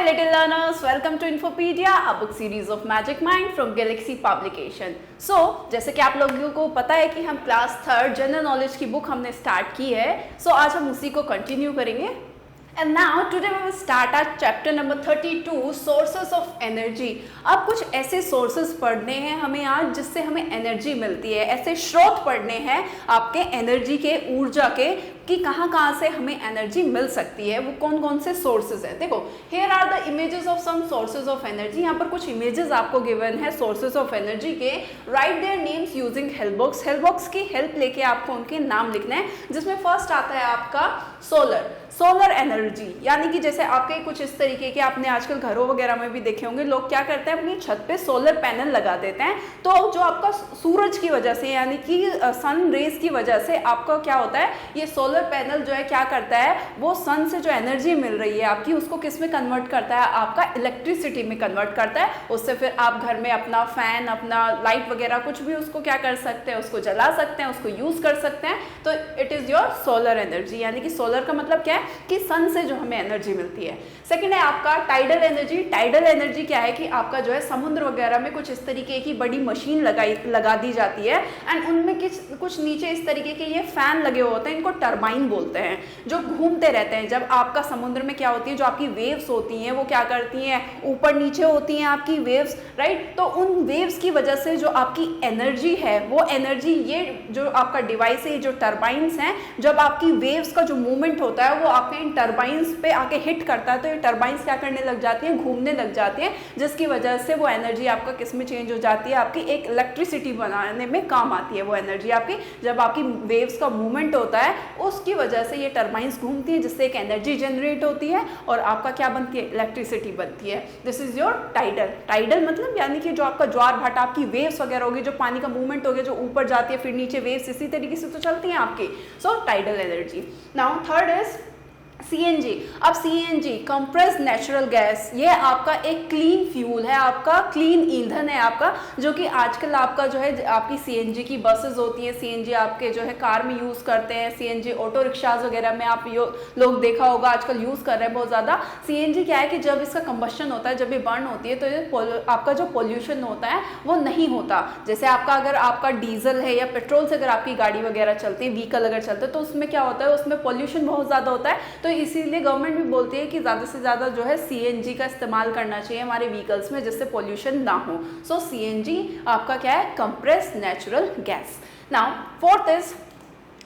little learners, welcome to Infopedia, a book series of Magic Mind from Galaxy Publication. So, जैसे कि आप लोगों को पता है कि हम क्लास 3 जनरल नॉलेज की बुक हमने स्टार्ट की है, so आज हम उसी को कंटिन्यू करेंगे. And now today we will start our chapter number 32, sources of energy. अब कुछ ऐसे sources पढ़ने हैं हमें आज जिससे हमें एनर्जी मिलती है, ऐसे स्रोत पढ़ने हैं आपके एनर्जी के, ऊर्जा के, कि कहाँ से हमें एनर्जी मिल सकती है, वो कौन कौन से सोर्सेज हैं. देखो, here are the images of some sources of energy. यहाँ पर कुछ इमेजेस आपको गिवन है sources of energy के. Write their names using help box. help box की हेल्प लेके आपको उनके नाम लिखना है, जिसमें फर्स्ट आता है आपका सोलर एनर्जी. यानी कि जैसे आपके कुछ इस तरीके के आपने आजकल घरों वगैरह में भी देखे होंगे, लोग क्या करते हैं अपनी छत पे सोलर पैनल लगा देते हैं. तो जो आपका सूरज की वजह से यानी कि सन रेज की वजह से आपका क्या होता है, ये सोलर पैनल जो है क्या करता है, वो सन से जो एनर्जी मिल रही है आपकी, उसको किस में कन्वर्ट करता है, आपका इलेक्ट्रिसिटी में कन्वर्ट करता है. उससे फिर आप घर में अपना फैन, अपना लाइट वगैरह कुछ भी उसको क्या कर सकते हैं, उसको जला सकते हैं, उसको यूज कर सकते हैं. तो it is your solar energy. यानी कि सोलर का मतलब क्या है कि सन से जो हमें एनर्जी मिलती है. सेकंड है आपका टाइडल एनर्जी. टाइडल एनर्जी क्या है कि आपका जो है समुद्र वगैरह में कुछ इस तरीके की बड़ी मशीन लगा दी जाती है, एंड उनमें कुछ नीचे इस तरीके के ये फैन लगे हुए होते हैं, इनको टरबाइन बोलते हैं, जो घूमते रहते हैं. जब आपका समुद्र में क्या होती है, जो आपकी वेव्स होती हैं वो क्या करती हैं, ऊपर नीचे होती हैं आपकी वेव्स, राइट. तो उन वेव्स की वजह से जो आपकी एनर्जी है, वो एनर्जी ये जो आपका डिवाइस है, जो टरबाइंस हैं, जब आपकी वेव्स का जो मूवमेंट होता है वो आपके इन टरबाइंस पे आके हिट करता है, तो ये टरबाइंस क्या करने लग जाती हैं, घूमने लग जाती हैं, जिसकी वजह से वो एनर्जी आपका किस में चेंज हो जाती है, आपकी एक इलेक्ट्रिसिटी बनाने में काम आती है. वो एनर्जी आपकी जब आपकी वेव्स का मूवमेंट होता है उसकी वजह से ये टरबाइंस घूमती है, जिससे एक एनर्जी जनरेट होती है और आपका क्या बनती है, इलेक्ट्रिसिटी बनती है. This is your tidal. Tidal मतलब यानी कि जो आपका ज्वार भाटा, आपकी वेव्स वगैरह होगी, जो पानी का मूवमेंट हो गया, जो ऊपर जाती है फिर नीचे वेव्स इसी तरीके से तो चलती हैं आपकी. So tidal energy. Now third is CNG. अब CNG कंप्रेस्ड नेचुरल गैस, ये आपका एक क्लीन फ्यूल है, आपका क्लीन ईंधन है आपका, जो कि आजकल आपका जो है आपकी CNG की बसेस होती हैं, CNG आपके जो है कार में यूज़ करते हैं, CNG ऑटो रिक्शाज वगैरह में आप लोग देखा होगा आजकल यूज़ कर रहे हैं बहुत ज़्यादा. CNG क्या है कि जब इसका कंबस्शन होता है, जब ये बर्न होती है, तो ये आपका जो पोल्यूशन होता है वो नहीं होता. जैसे आपका अगर आपका डीजल है या पेट्रोल से अगर आपकी गाड़ी वगैरह चलती है, व्हीकल अगर चलते हैं, तो उसमें क्या होता है, उसमें पोल्यूशन बहुत ज़्यादा होता है. तो इसीलिए गवर्नमेंट भी बोलती है कि ज़्यादा से ज़्यादा जो है CNG का इस्तेमाल करना चाहिए हमारे व्हीकल्स में, जिससे पोल्यूशन ना हो. सो CNG आपका क्या है, compressed natural gas. Now fourth is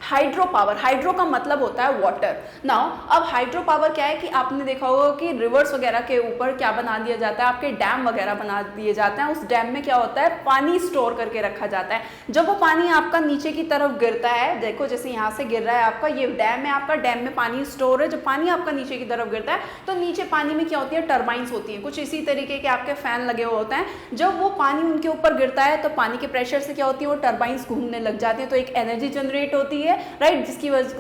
hydro power. Hydro का मतलब होता है वाटर. नाउ अब हाइड्रो पावर क्या है कि आपने देखा होगा कि रिवर्स वगैरह के ऊपर क्या बना दिया जाता है, आपके डैम वगैरह बना दिए जाते हैं. उस डैम में क्या होता है, पानी स्टोर करके रखा जाता है. जब वो पानी आपका नीचे की तरफ गिरता है, देखो जैसे यहाँ से गिर रहा है आपका, ये डैम है आपका, डैम में पानी स्टोर है. जब पानी आपका नीचे की तरफ गिरता है तो नीचे पानी में क्या होती है, टरबाइंस होती हैं, कुछ इसी तरीके के आपके फैन लगे हुए होते हैं. जब वो पानी उनके ऊपर गिरता है तो पानी के प्रेशर से क्या होती है, वो टरबाइंस घूमने लग जाती है, तो एक एनर्जी जनरेट होती है, राइट,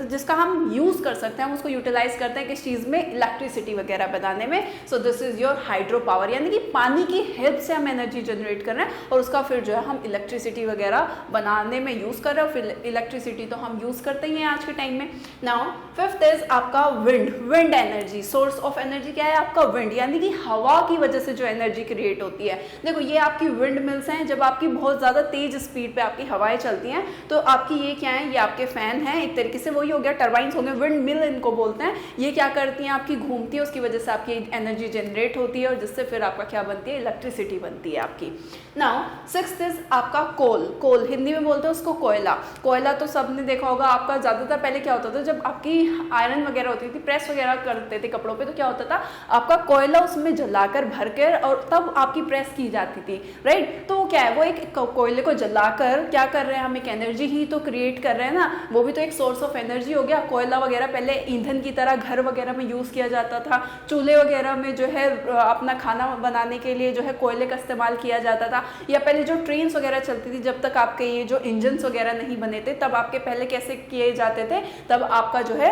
जिसका हम यूज कर सकते हैं, हम उसको यूटिलाइज करते हैं किस चीज में, इलेक्ट्रिसिटी वगैरह बनाने में. So this is your hydro power. यानी कि पानी की हेल्प से हम एनर्जी जनरेट कर रहे हैं और उसका फिर जो है हम इलेक्ट्रिसिटी वगैरह बनाने में यूज कर रहे हैं. फिर इलेक्ट्रिसिटी तो हम यूज करते ही हैं आज के टाइम में. नाउ फिफ्थ इज आपका wind energy. Source of energy क्या है आपका, विंड. यानी कि हवा की वजह से जो एनर्जी क्रिएट होती है. देखो ये आपकी विंड मिल्स हैं, जब आपकी बहुत ज्यादा तेज स्पीड पे आपकी हवाएं चलती हैं तो आपकी ये क्या है, ये आपके फैन है, एक तरीके से वही हो गया, टरबाइंस हो गए, विंड मिल इनको बोलते हैं. ये क्या करती हैं, आपकी घूमती है, उसकी वजह से आपकी एनर्जी जनरेट होती है और जिससे फिर आपका क्या बनती है, इलेक्ट्रिसिटी बनती है आपकी. नाउ सिक्स्थ इज आपका कोल. हिंदी में बोलते हैं उसको कोयला. कोयला तो सबने देखा होगा. आपका ज्यादातर पहले क्या होता था, जब आपकी आयरन वगैरह होती थी, प्रेस वगैरह करते थे कपड़ों पे, तो क्या होता था, आपका कोयला उसमें जलाकर भरकर और तब आपकी प्रेस की जाती थी, राइट. तो क्या है, वो एक कोयले को जलाकर क्या कर रहे हैं, हम एक एनर्जी ही तो क्रिएट कर रहे हैं ना, वो भी तो एक सोर्स ऑफ एनर्जी हो गया. कोयला वगैरह पहले ईंधन की तरह घर वगैरह में यूज किया जाता था, चूल्हे वगैरह में जो है अपना खाना बनाने के लिए जो है कोयले का इस्तेमाल किया जाता था. या पहले जो ट्रेन वगैरह चलती थी, जब तक आपके ये जो इंजन्स वगैरह नहीं बने थे, तब आपके पहले कैसे किए जाते थे, तब आपका जो है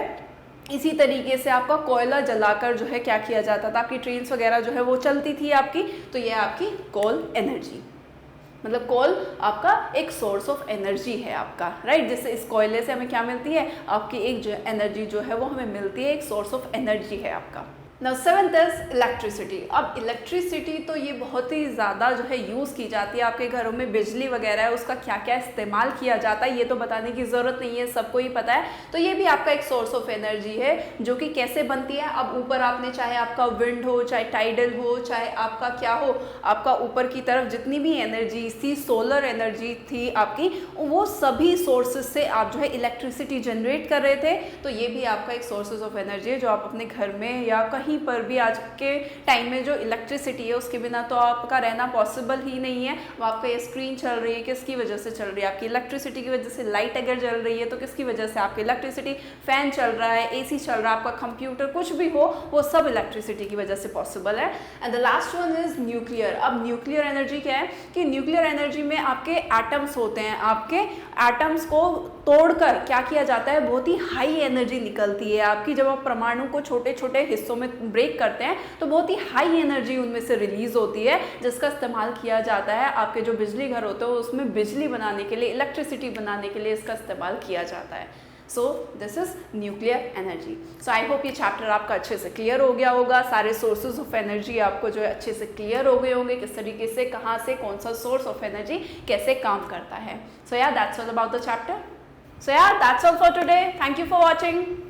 इसी तरीके से आपका कोयला जलाकर जो है क्या किया जाता था, आपकी ट्रेन्स वगैरह जो है वो चलती थी आपकी. तो ये आपकी कोल एनर्जी, मतलब कोल आपका एक सोर्स ऑफ एनर्जी है आपका, राइट. जिससे इस कोयले से हमें क्या मिलती है, आपकी एक जो एनर्जी जो है वो हमें मिलती है, एक सोर्स ऑफ एनर्जी है आपका. Now seventh is electricity. अब इलेक्ट्रिसिटी तो ये बहुत ही ज़्यादा जो है यूज़ की जाती है आपके घरों में, बिजली वगैरह है उसका क्या क्या इस्तेमाल किया जाता है ये तो बताने की ज़रूरत नहीं है, सबको ही पता है। तो ये भी आपका एक सोर्स ऑफ एनर्जी है जो कि कैसे बनती है। अब ऊपर आपने चाहे आपका विंड हो, चाहे टाइडल हो, चाहे आपका क्या हो, आपका ऊपर की तरफ जितनी भी एनर्जी थी, सोलर एनर्जी थी आपकी, वो सभी सोर्सेज से आप जो है इलेक्ट्रिसिटी जनरेट कर रहे थे। तो ये भी आपका एक सोर्सेज ऑफ एनर्जी है जो आप अपने घर में या कहीं पर भी आज के टाइम में जो इलेक्ट्रिसिटी है उसके बिना तो आपका रहना पॉसिबल ही नहीं है। वो आपका ये स्क्रीन चल रही है किसकी वजह से चल रही है, आपकी इलेक्ट्रिसिटी की वजह से। लाइट अगर जल रही है तो किसकी वजह से, आपकी इलेक्ट्रिसिटी। फैन चल रहा है, एसी चल रहा है, आपका कंप्यूटर, कुछ भी हो वो सब इलेक्ट्रिसिटी की वजह से पॉसिबल है। And the last one is nuclear. अब न्यूक्लियर एनर्जी क्या है कि न्यूक्लियर एनर्जी में आपके एटम्स होते हैं, आपके एटम्स को तोड़कर क्या किया जाता है, बहुत ही हाई एनर्जी निकलती है आपकी। जब आप परमाणु को छोटे छोटे हिस्सों में ब्रेक करते हैं तो बहुत ही हाई एनर्जी उनमें से रिलीज होती है जिसका इस्तेमाल किया जाता है आपके जो बिजली घर होते हैं उसमें बिजली बनाने के लिए, इलेक्ट्रिसिटी बनाने के लिए इसका इस्तेमाल किया जाता है। So this is nuclear energy. So I hope ये चैप्टर आपका अच्छे से क्लियर हो गया होगा, सारे सोर्सेज ऑफ एनर्जी आपको जो है अच्छे से क्लियर हो गए होंगे, किस तरीके से, कहाँ से, कौन सा सोर्स ऑफ एनर्जी कैसे काम करता है। So yeah that's all about the chapter. So yeah that's all for today. Thank you for watching.